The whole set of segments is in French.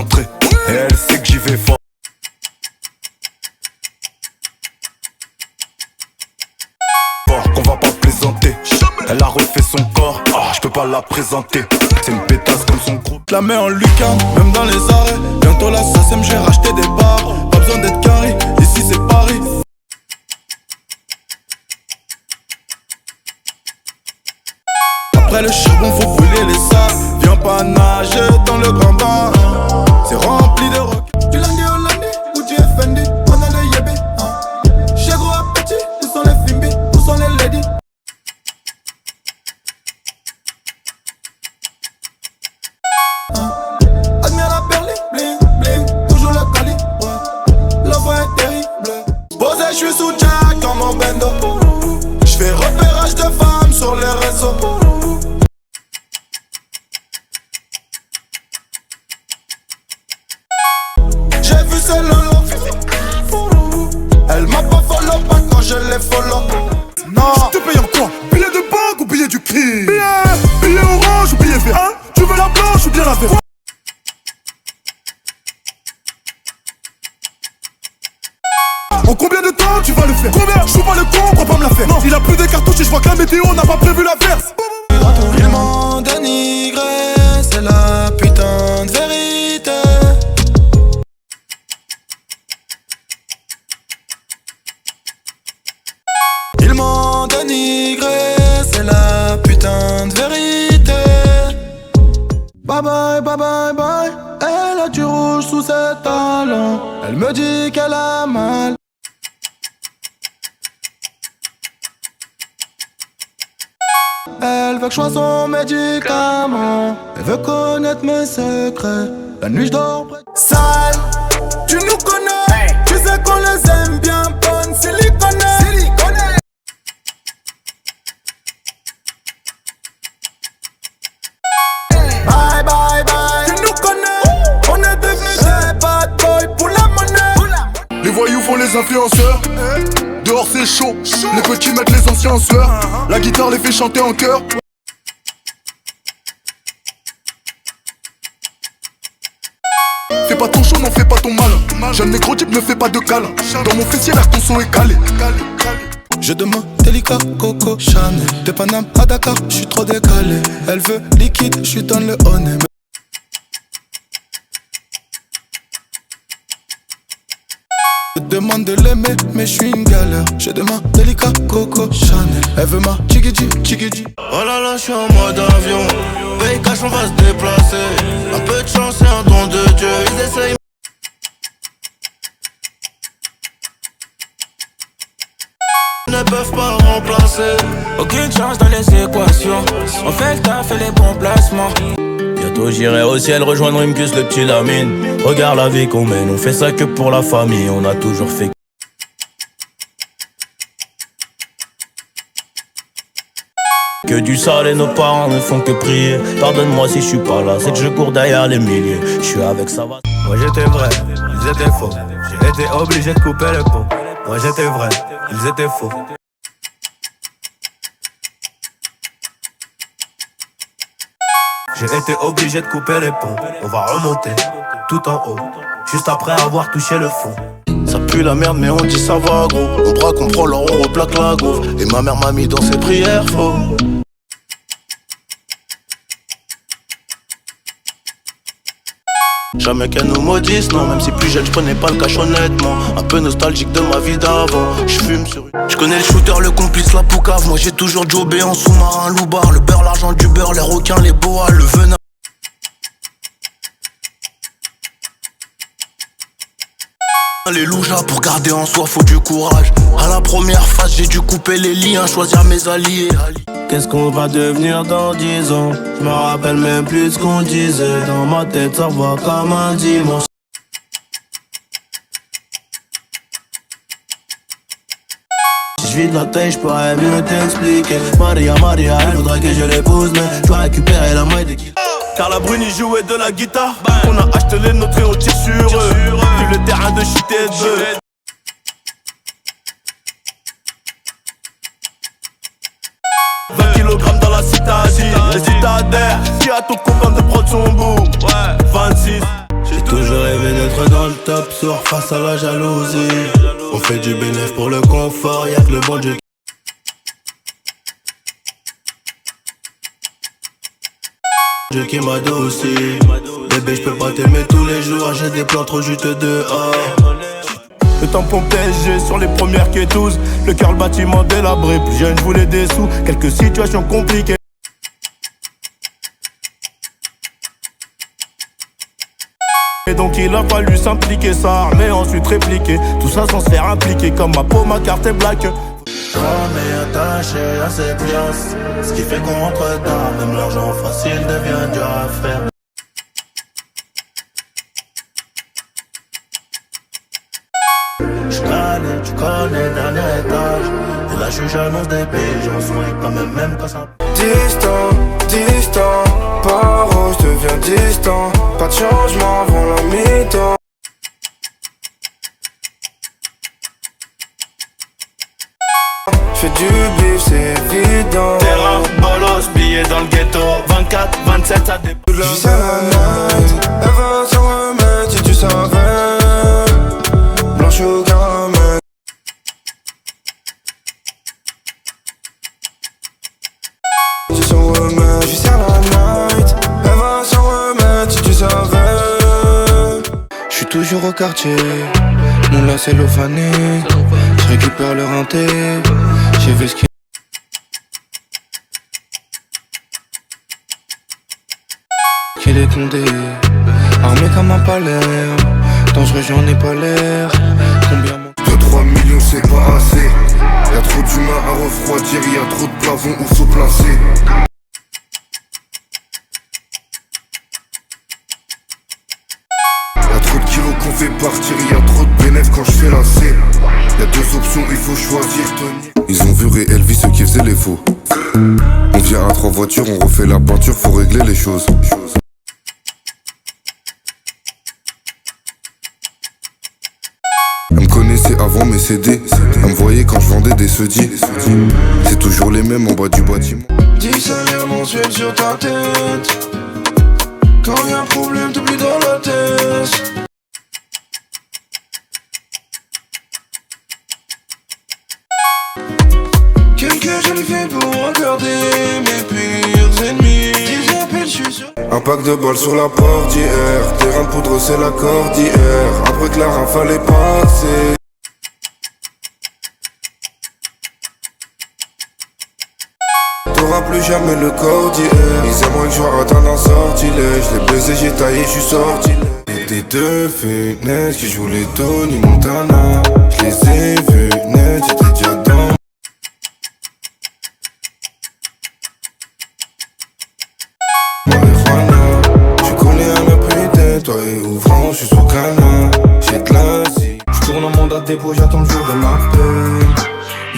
rentrer. Et elle sait que j'y vais fort. Qu'on va pas plaisanter. Elle a refait son corps, je peux pas la présenter. C'est une pétasse comme son groupe. Je la mets en lucarne, même dans les arrêts. Bientôt la SACEM, j'ai racheté des bars. Pas besoin d'être carré, ici c'est Paris. Après le charbon, faut brûler les sables. Viens pas nager dans le grand bain. C'est rempli de rock. Du lundi au lundi, où tu es Fendi, on a le yébi. J'ai gros appétit, où sont les Fimbi, où sont les ladies. Admire la perle, bling, bling, toujours le cali, ouais. La voix est terrible. Posé, je suis sous Jack dans mon bendo. J'fais repérage de femmes sur les réseaux. J'ai vu ce lolo. Elle m'a pas follow, pas quand je l'ai follow. Non. Je te paye en quoi? Billet de banque ou billet du crime? Billet orange ou billet vert? Hein? Tu veux la blanche ou bien la verte? En combien de temps tu vas le faire? Combien? Je joue pas le con, crois pas me la faire. Non, il a plus de cartouches et je vois que la météo n'a pas prévu l'averse. Ils m'ont dénigré, c'est la putain de vérité. Ils m'ont dénigré, c'est la putain de vérité. Bye bye, bye bye, bye. Elle a du rouge sous ses talons. Elle me dit qu'elle a mal. Elle veut que je sois son médicament. Elle veut connaître mes secrets. La nuit je dors près. Sale, tu nous connais. Tu sais qu'on les aime bien bonnes. Silicone. Bye bye bye. Tu nous connais. On est devenus des bad boys pour la monnaie. Les voyous font les influenceurs. Dehors c'est chaud. Les petits mettent les anciens en sueur. La guitare les fait chanter en chœur. Fais pas ton chaud, n'en fais pas ton mal. Jeune négro type, ne fais pas de câlin. Dans mon fessier, là ton son est calé. Je demande Delica, Coco, Chanel. De Paname à Dakar, j'suis trop décalé. Elle veut liquide, j'suis dans le honey. Je demande de l'aimer, mais j'suis une galère. Je demande Delica, Coco, Chanel. Elle veut ma chigidi, chigidi. Oh là là, j'suis en mode avion. Paye cash, on va se déplacer. Un peu de chance et un don de Dieu. Ils essayent. Ne peuvent pas remplacer. Aucune chance dans les équations. On fait le taf et les bons placements. Bientôt j'irai au ciel rejoindre Imkus, le petit Lamine. Regarde la vie qu'on mène, on fait ça que pour la famille. On a toujours fait. Que du sale et nos parents ne font que prier. Pardonne-moi si je suis pas là, c'est que je cours derrière les milliers. Je suis avec ça va. Moi j'étais vrai, ils étaient faux. J'ai été obligé de couper le pont. Moi j'étais vrai, ils étaient faux. J'ai été obligé de couper les ponts. On va remonter tout en haut, juste après avoir touché le fond. Ça pue la merde mais on dit ça va gros. On braque, on prend l'or, on replaque la gaufre. Et ma mère m'a mis dans ses prières faux. Jamais qu'elle nous maudisse, non. Même si plus jeune, je prenais pas le cash honnêtement. Un peu nostalgique de ma vie d'avant. Je fume sur une. Je connais le shooter, le complice, la poucave. Moi j'ai toujours jobé en sous-marin, loubar. Le beurre, l'argent du beurre, les requins, les boas, le venin. Les loujas pour garder en soi, faut du courage. À la première phase, j'ai dû couper les liens, choisir mes alliés. Qu'est-ce qu'on va devenir dans 10 ans? Je me rappelle même plus ce qu'on disait. Dans ma tête ça va comme un dimanche. Si je vide la tête, je pourrais mieux t'expliquer. Maria, Maria, elle voudrait que je l'épouse, mais je dois récupérer la maille de qui. Car la Bruni jouait de la guitare. On a acheté les nôtres et on tire sur eux. Vu le terrain de shit et de bœuf. 20 kg dans la citadine. Les citadins qui a ton copain de prendre son bout. 26. J'ai toujours sourd face à la jalousie. On fait du bénéfice pour le confort, y'a que le bon Dieu qui m'adoucit. Bébé, j'peux pas t'aimer tous les jours, j'ai des plans trop juste dehors. Le tampon PSG sur les premières quêteuses. Le cœur, le bâtiment délabré. Plus jeune, je voulais des sous. Quelques situations compliquées. Et donc il a fallu s'impliquer, ça mais ensuite répliquer. Tout ça sans se faire impliquer. Comme ma peau, ma carte est black. On est attaché à ses pièces, ce qui fait qu'on rentre tard. Même l'argent facile devient dur à faire. Tu connais, dernier étage. Et la juge annonce des piges, on sourit quand même quand ça. Distant, paro, je deviens distant. Pas de changement avant la mi-temps. J'fais du bif, c'est évident. Terrain, bolos, billets dans le ghetto. 24, 27, ça dépend. J'vis à la night, elle va s'en remettre si tu savais. Blanche au caramel. Si s'en remet, j'vis à la night, elle va s'en remettre si tu savais. J'suis toujours au quartier, mon lacet l'ophané. J'récupère le rinté, j'ai vu ce qui. Qu'il est condé, armé comme un palais. Dangereux, j'en ai pas l'air. Combien 2-3 millions c'est pas assez. Y'a trop d'humains à refroidir. Y'a trop de plafonds où faut placer. Y'a trop de kilos qu'on fait partir. Y'a trop de bénéfices quand je fais la C. Y'a deux options, il faut choisir. Ils ont vu réel vie ceux qui faisaient les faux. On vient à 3 voitures, on refait la peinture, faut régler les choses. Elle me connaissait avant mes CD. Elle me voyait quand je vendais des sedis. C'est toujours les mêmes en bas du bâtiment. Dis salaire mensuel sur ta tête. Quand y'a un problème, t'es plus dans la tête. Quelques jolis faits pour regarder mes pires ennemis. Ils appellent, j'suis sûr. Un pack de balles sur la portière. Terrain de poudre, c'est la cordillère. Après que la rafale est passée. T'auras plus jamais le corps d'hier. Ils aimeraient que je atteindre un sortilège. Je l'ai baisé, j'ai taillé, je suis sorti. C'était deux fenêtres qui jouent les Tony Montana. Je les ai vus net, j'étais déjà dans. Marijuana, je connais un peu putain. Toi et ouvrant, je suis sous canard. J'ai de l'Asie. Je tourne en mandat de dépôt, j'attends le jour de ma peine.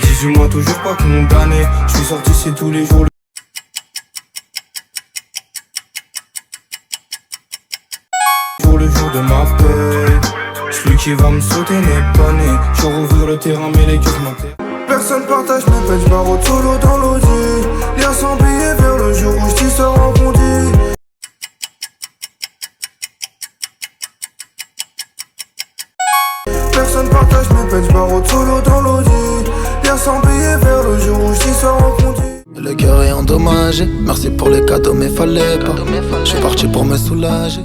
18 mois toujours pas condamné. Je suis sorti c'est tous les jours. Le jour de ma paix. Celui qui va me sauter n'est pas né. Je rouvre le terrain mais les cœurs m'enterrent. Personne partage mes peines, je barre au solo dans l'audi. Lien sans billet vers le jour où je t'y sors en bondi. Personne partage mes peines, je barre au solo dans l'audi. Lien sans billet vers le jour où je t'y sors en bondi. Le cœur est endommagé, merci pour les cadeaux mais fallait pas. Je suis parti pour me soulager.